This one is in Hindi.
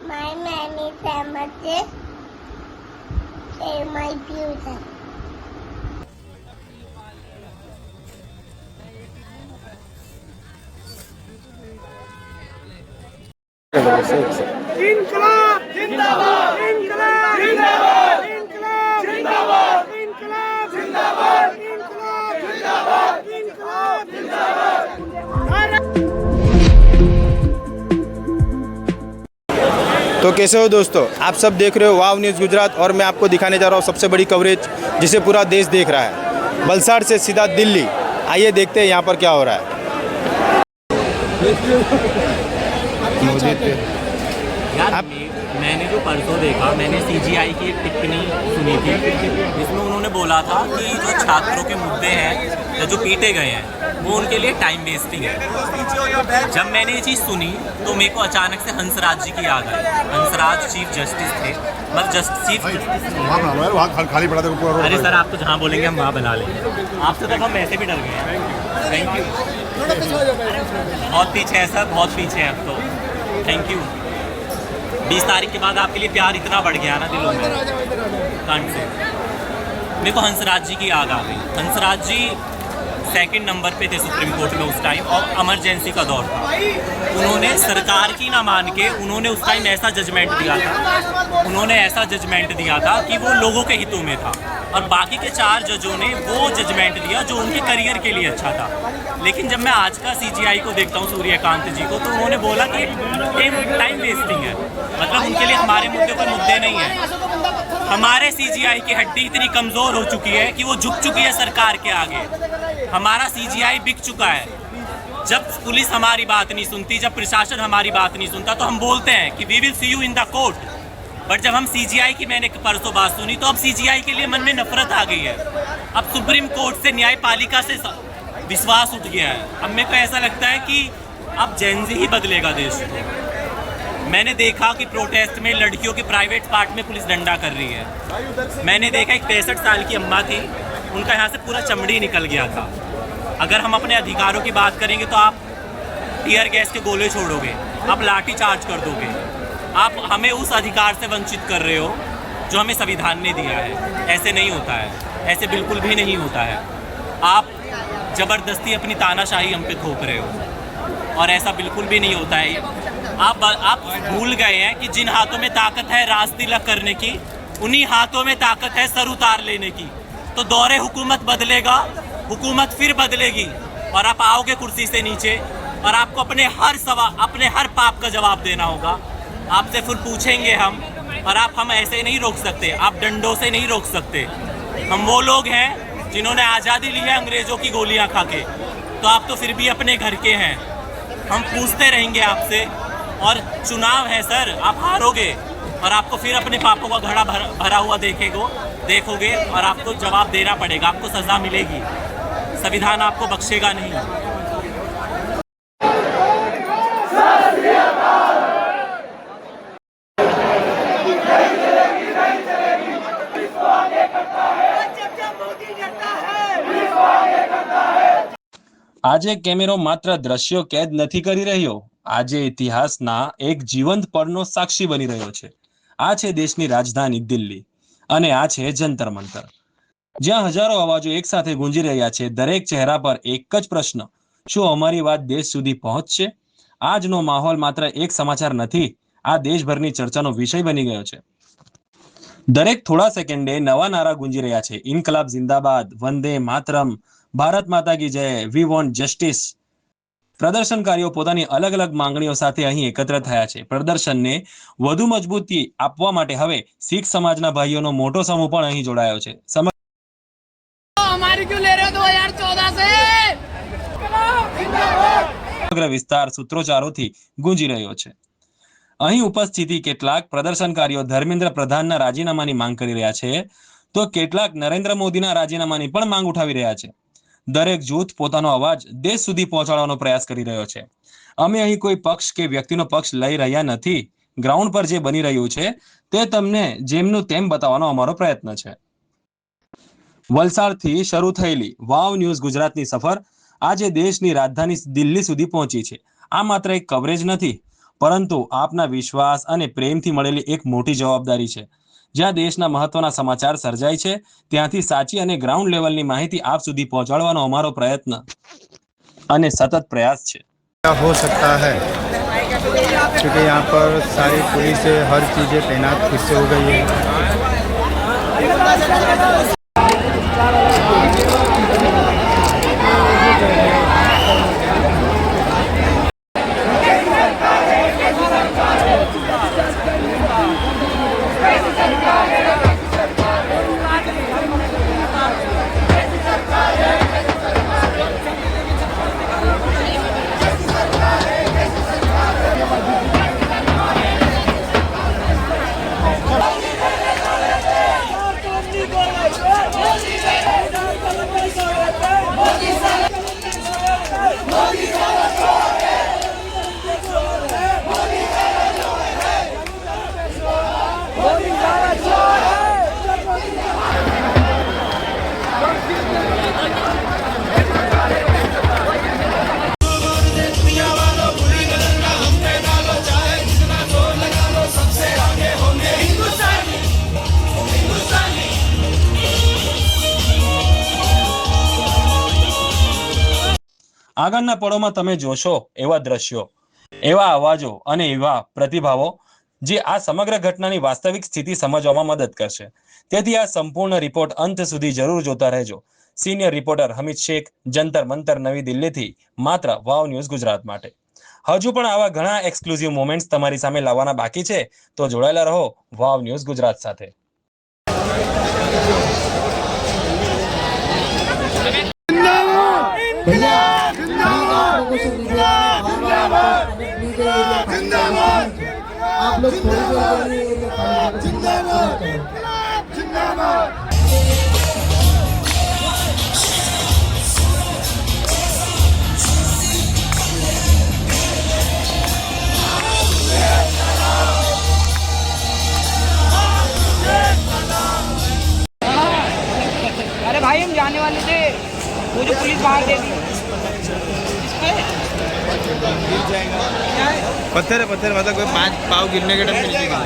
My name is Amethyst. Say my future. इनकलाब जिंदाबाद, इनकलाब जिंदाबाद, इनकलाब जिंदाबाद, इनकलाब जिंदाबाद, इनकलाब जिंदाबाद, इनकलाब जिंदाबाद। तो कैसे हो दोस्तों, आप सब देख रहे हो वाव न्यूज़ गुजरात और मैं आपको दिखाने जा रहा हूँ सबसे बड़ी कवरेज जिसे पूरा देश देख रहा है। वलसाड़ से सीधा दिल्ली, आइए देखते हैं यहाँ पर क्या हो रहा है। यार मैंने जो परसों देखा, मैंने सीजीआई की एक टिप्पणी सुनी थी जिसमें उन्होंने बोला था कि जो छात्रों के मुद्दे हैं या जो पीटे गए हैं वो उनके लिए टाइम वेस्टिंग है। जब मैंने ये चीज़ सुनी तो मेरे को अचानक से हंसराज जी की याद आई। हंसराज चीफ जस्टिस थे, मतलब चीफ जस्टिस खाली पड़ा था पूरा। अरे सर, आप तो जहाँ बोलेंगे हम वहाँ बना लेंगे। आपसे तो हम ऐसे भी डर गए हैं। Thank you. बहुत पीछे है सर, बहुत पीछे है अब तो। Thank you. 20 तारीख के बाद आपके लिए प्यार इतना बढ़ गया ना दिलों में, कांट से। मेरे को हंसराज जी की याद आ गई। हंसराज जी सेकंड नंबर पे थे सुप्रीम कोर्ट में उस टाइम, और इमरजेंसी का दौर था। उन्होंने सरकार की ना मान के उन्होंने उस टाइम ऐसा जजमेंट दिया था, उन्होंने ऐसा जजमेंट दिया था कि वो लोगों के हितों में था, और बाकी के 4 जजों ने वो जजमेंट दिया जो उनके करियर के लिए अच्छा था। लेकिन जब मैं आज का सीजीआई को देखता हूँ, सूर्यकांत जी को, तो उन्होंने बोला कि टाइम वेस्टिंग है। मतलब उनके लिए हमारे मुद्दे कोई मुद्दे नहीं है। हमारे सीजीआई की हड्डी इतनी कमज़ोर हो चुकी है कि वो झुक चुकी है सरकार के आगे। हमारा सीजीआई बिक चुका है। जब पुलिस हमारी बात नहीं सुनती, जब प्रशासन हमारी बात नहीं सुनता, तो हम बोलते हैं कि we will see you in the court. But जब हम सीजीआई की मैंने परसों बात सुनी तो अब सीजीआई के लिए मन में नफरत आ गई है। अब सुप्रीम कोर्ट से, न्यायपालिका से विश्वास उठ गया है। अब मेरे को ऐसा लगता है कि अब जेनजी ही बदलेगा देश को। मैंने देखा कि प्रोटेस्ट में लड़कियों के प्राइवेट पार्ट में पुलिस डंडा कर रही है। मैंने देखा एक 65 साल की अम्मा थी, उनका यहाँ से पूरा चमड़ी निकल गया था। अगर हम अपने अधिकारों की बात करेंगे तो आप टीयर गैस के गोले छोड़ोगे, आप लाठी चार्ज कर दोगे, आप हमें उस अधिकार से वंचित कर रहे हो जो हमें संविधान ने दिया है। ऐसे नहीं होता है, ऐसे बिल्कुल भी नहीं होता है। आप ज़बरदस्ती अपनी तानाशाही हम पे थोप रहे हो, और ऐसा बिल्कुल भी नहीं होता है। आप भूल गए हैं कि जिन हाथों में ताकत है राज तिलक करने की, उन्हीं हाथों में ताकत है सर उतार लेने की। तो दौरे हुकूमत बदलेगा, हुकूमत फिर बदलेगी, और आप आओगे कुर्सी से नीचे, और आपको अपने हर सवाल, अपने हर पाप का जवाब देना होगा। आपसे फिर पूछेंगे हम, और हम ऐसे नहीं रोक सकते, आप डंडों से नहीं रोक सकते। हम वो लोग हैं जिन्होंने आज़ादी ली है अंग्रेज़ों की गोलियां खा के, तो आप तो फिर भी अपने घर के हैं। हम पूछते रहेंगे आपसे, और चुनाव है सर, आप हारोगे, और आपको फिर अपने पापों का घड़ा भरा हुआ देखोगे, और आपको जवाब देना पड़ेगा, आपको सज़ा मिलेगी। संविधान आपको बख्शेगा नहीं। આજે કેમેરો માત્ર દ્રશ્યો કેદ નથી કરી રહ્યો, આજે ઇતિહાસના એક જીવંત પળનો સાક્ષી બની રહ્યો છે। આ છે દેશની રાજધાની દિલ્હી, અને આ છે જંતર મંતર, જ્યાં હજારો અવાજો એકસાથે ગુંજી રહ્યા છે। દરેક ચહેરા પર એક જ પ્રશ્ન, શું અમારી વાત દેશ સુધી પહોંચશે? આજનો માહોલ માત્ર એક સમાચાર નથી, આ દેશભરની ચર્ચાનો વિષય બની ગયો છે। દરેક થોડા સેકન્ડે નવા નારા ગુંજી રહ્યા છે। ઇન્કલાબ જિંદાબાદ, વંદે માતરમ, ભારત માતા કી જય, વી વોન્ટ જસ્ટિસ। પ્રદર્શનકારીઓ પોતાની અલગ અલગ માંગણીઓ સાથે અહીં એકત્ર થયા છે। પ્રદર્શનને વધુ મજબૂતી આપવા માટે હવે શીખ સમાજના ભાઈઓનો મોટો સમૂહ પણ અહીં જોડાયો છે। સમગ્ર વિસ્તાર સૂત્રોચ્ચારોથી ગુંજી રહ્યો છે। અહીં ઉપસ્થિત કેટલાક પ્રદર્શનકારીઓ ધર્મેન્દ્ર પ્રધાનના રાજીનામાની માંગ કરી રહ્યા છે, તો કેટલાક નરેન્દ્ર મોદીના રાજીનામાની પણ માંગ ઉઠાવી રહ્યા છે। દરેક જૂથ પોતાનો અવાજ દેશ સુધી પહોંચાડવાનો પ્રયાસ કરી રહ્યો છે। અમે અહીં કોઈ પક્ષ કે વ્યક્તિનો પક્ષ લઈ રહ્યા નથી। ગ્રાઉન્ડ પર જે બની રહ્યું છે તે તમને જેમનું તેમ બતાવવાનો અમારો પ્રયત્ન છે। વલસાડથી શરૂ થયેલી વાવ ન્યૂઝ ગુજરાતની સફર આજે દેશની રાજધાની દિલ્હી સુધી પહોંચી છે। આ માત્ર એક કવરેજ નથી, પરંતુ આપના વિશ્વાસ અને પ્રેમથી મળેલી એક મોટી જવાબદારી છે। જ્યાં દેશના મહત્વના સમાચાર સર્જાય છે ત્યાંથી સાચી અને ગ્રાઉન્ડ લેવલની માહિતી આપ સુધી પહોંચાડવાનો અમારો પ્રયત્ન અને સતત પ્રયાસ છે। क्या हो सकता है, क्योंकि यहाँ पर सारी पुलिस हर चीज़ें तैनात फिर से हो गई है। આગળના પળોમાં તમે જોશો એવા દ્રશ્યો, એવા અવાજો અને એવા પ્રતિભાવો જે આ સમગ્ર ઘટનાની વાસ્તવિક સ્થિતિ સમજવામાં મદદ કરશે। તેથી આ સંપૂર્ણ રિપોર્ટ અંત સુધી જરૂર જોતા રહેજો। સિનિયર રિપોર્ટર હમીદ શેખ, જંતર મંતર, નવી દિલ્હીથી, માત્ર વાવ ન્યૂઝ ગુજરાત માટે। હજુ પણ આવા ઘણા એક્સક્લુઝિવ મોમેન્ટ્સ તમારી સામે લાવવાના બાકી છે, તો જોડાયેલા રહો વાવ ન્યૂઝ ગુજરાત સાથે। आप लोग थोड़ी देर के लिए जिंदाबाद जिंदाबाद। अरे भाई हम जाने वाले थे, वो जो पुलिस बाहर दे दी। पत्थर है, पत्थर मतलब कोई 5 पाव गिरने के टाइम मिलेगा।